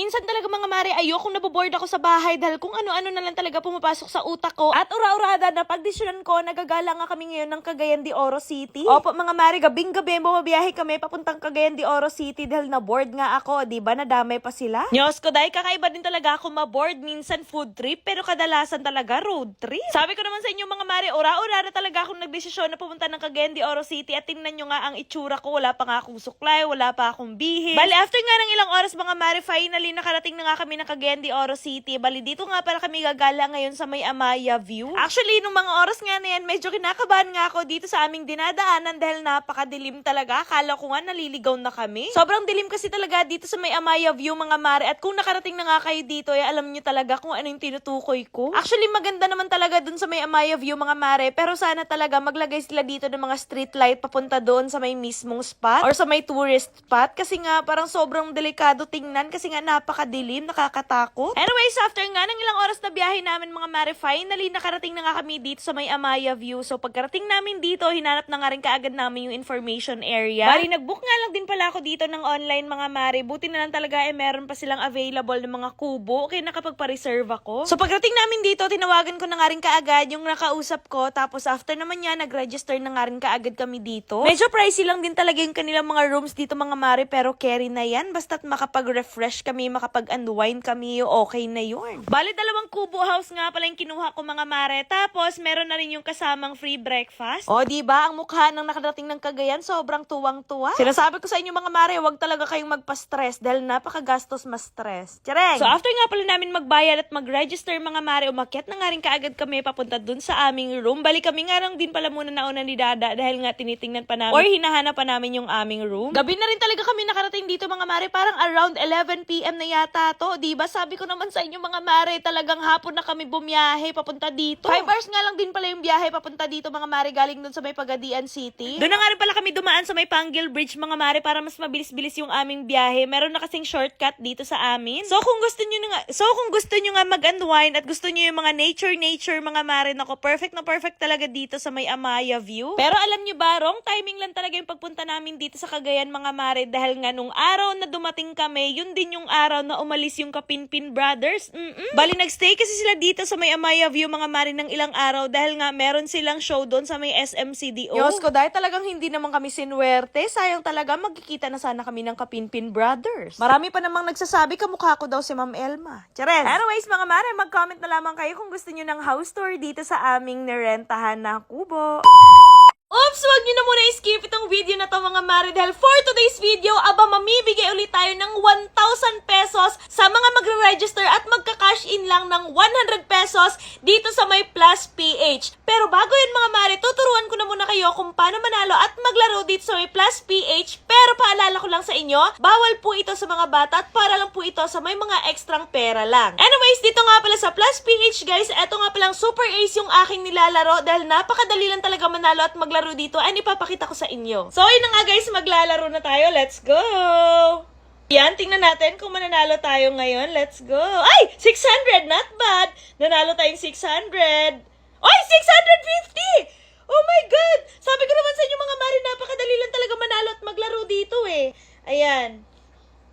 minsan talaga mga mare, ayokong naboboard ako sa bahay dahil kung ano-ano na lang talaga pumapasok sa utak ko. At ura-urada na pagdesisyonan ko, nagagala nga kami ngayon ng Cagayan de Oro City. Opo mga mare, gabing-gabi, bumabiyahe kami papuntang Cagayan de Oro City dahil na-board nga ako, diba? Nadamay pa sila. Diyos ko, dahil kakaiba din talaga ako ma-board, minsan food trip, pero kadalasan talaga road trip. Sabi ko naman sa inyo mga mare, ura-urada talaga akong nagdesisyon na pumunta ng Cagayan de Oro City at tingnan nyo nga ang itsura ko, wala pa nga akong suklay, wala pa akong bihis. Bali, after nga ng ilang oras mga mare, finally nakarating na nga kami ng Cagayan de Oro City. Bali, dito nga para kami gagala ngayon sa may Amaya View. Actually, nung mga oras nga na yan, medyo kinakabahan nga ako dito sa aming dinadaanan dahil napakadilim talaga. Akala ko nga naliligaw na kami. Sobrang dilim kasi talaga dito sa may Amaya View mga mare. At kung nakarating na nga kayo dito, alam nyo talaga kung ano yung tinutukoy ko. Actually, maganda naman talaga dun sa may Amaya View mga mare. Pero sana talaga maglagay sila dito ng mga street light papunta doon sa may mismong spot or sa may tourist spot. Kasi nga parang sobrang delikado tingnan kasi nga napakadilim, nakakatakot. Anyways, after nga ng ilang oras na biyahe namin mga mare, finally nakarating na nga kami dito sa may Amaya View. So pagkarating namin dito, hinanap na nga rin kaagad namin yung information area. Bali, nagbook nga lang din pala ako dito ng online mga mare. Buti na lang talaga meron pa silang available ng mga kubo. Okay, nakapagpa-reserve ako. So pagkarating namin dito, tinawagan ko na nga rin kaagad yung nakausap ko. Tapos after naman niya, nag-register na nga rin kaagad kami dito. Medyo pricey lang din talaga yung kanilang mga rooms dito mga mare, pero carry na yan. Basta't makapag-refresh kami, makapag-unwind kami, okay na yun. Bali, dalawang kubo house nga pala yung kinuha ko mga mare. Tapos, meron na rin yung kasamang free breakfast. O, diba? Ang mukha ng nakadating ng Cagayan, sobrang tuwang-tuwa. Sinasabi ko sa inyo mga mare, wag talaga kayong magpa-stress dahil napakagastos ma-stress. Tiyareng! So, after nga pala namin magbayad at mag-register mga mare, umakyat na nga rin kaagad kami papunta dun sa aming room. Bali, kami nga lang din pala muna nauna ni Dada dahil nga tinitingnan pa namin or hinahanap pa namin yung aming room. Gabi na rin talaga kami nakarating dito mga mare, parang around 11 PM na yata to. Diba? Sabi ko naman sa inyo mga mare, talagang hapon na kami bumiyahe papunta dito. 5 hours nga lang din pala yung biyahe papunta dito mga mare, galing dun sa may Pagadian City. Doon na nga rin pala kami dumaan sa may Panggil Bridge mga mare para mas mabilis-bilis yung aming biyahe. Meron na kasing shortcut dito sa amin. So kung gusto nyo nga mag-unwind at gusto nyo yung mga nature mga mare, nako, perfect na perfect talaga dito sa may Amaya View. Pero alam nyo ba, wrong timing lang talaga yung pagpunta namin dito sa Cagayan mga mare dahil nga nung araw na dumating kami, yun din yung araw na umalis yung Kapinpin Brothers. Bali, nagstay kasi sila dito sa may Amaya View mga mare ng ilang araw dahil nga meron silang show doon sa may SMCDO. Diyos ko, dahil talagang hindi naman kami sinuwerte. Sayang talaga, magkikita na sana kami ng Kapinpin Brothers. Marami pa namang nagsasabi, kamukha ko daw si Ma'am Elma. Chares! Anyways mga mare, mag-comment na lamang kayo kung gusto nyo ng house tour dito sa aming nirentahan na kubo. Oops! Wag nyo na muna i-skip itong video na to mga mare dahil for today's video, mamimigay ulit tayo ng 1,000 pesos sa mga magre-register at magka-cash in lang ng 100 pesos dito sa may Plus PH. Pero bago yun mga mare, tuturuan ko na muna kayo kung paano manalo at maglaro dito sa may Plus PH. Pero paalala ko lang sa inyo, bawal po ito sa mga bata at para lang po ito sa may mga ekstrang pera lang. Anyways, dito nga pala sa Plus PH guys, eto nga palang super ace yung aking nilalaro dahil napakadali lang talaga manalo at maglaro dito ay ipapakita ko sa inyo. So, yun na nga guys, maglalaro na tayo. Let's go! Yan, tingnan natin kung mananalo tayo ngayon. Let's go! Ay! 600! Not bad! Nanalo tayong 600! Ay! 650! Oh my God! Sabi ko naman sa inyo mga mare, napakadali lang talaga manalo at maglaro dito eh. Ayan.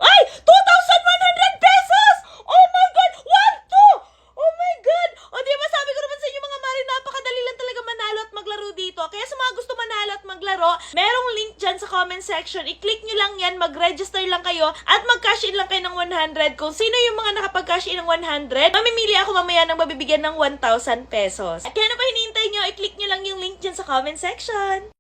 Ay! 2,100 pesos! Oh my God! 1, 2! Oh my God! O di ba sabi ko naman sa inyo mga mare, napakadali lang talaga manalo at maglaro dito. Kaya sa mga gusto manalo at maglaro, merong link dyan sa comment section. I-click nyo lang yan, mag-register lang kayo at mag-cash in lang kayo ng 100. Kung sino yung mga nakapag-cash in ng 100, mamimili ako mamaya ng mabibigyan ng 1,000 pesos. At kaya na pa hinihintay nyo, i-click nyo lang yung link dyan sa comment section.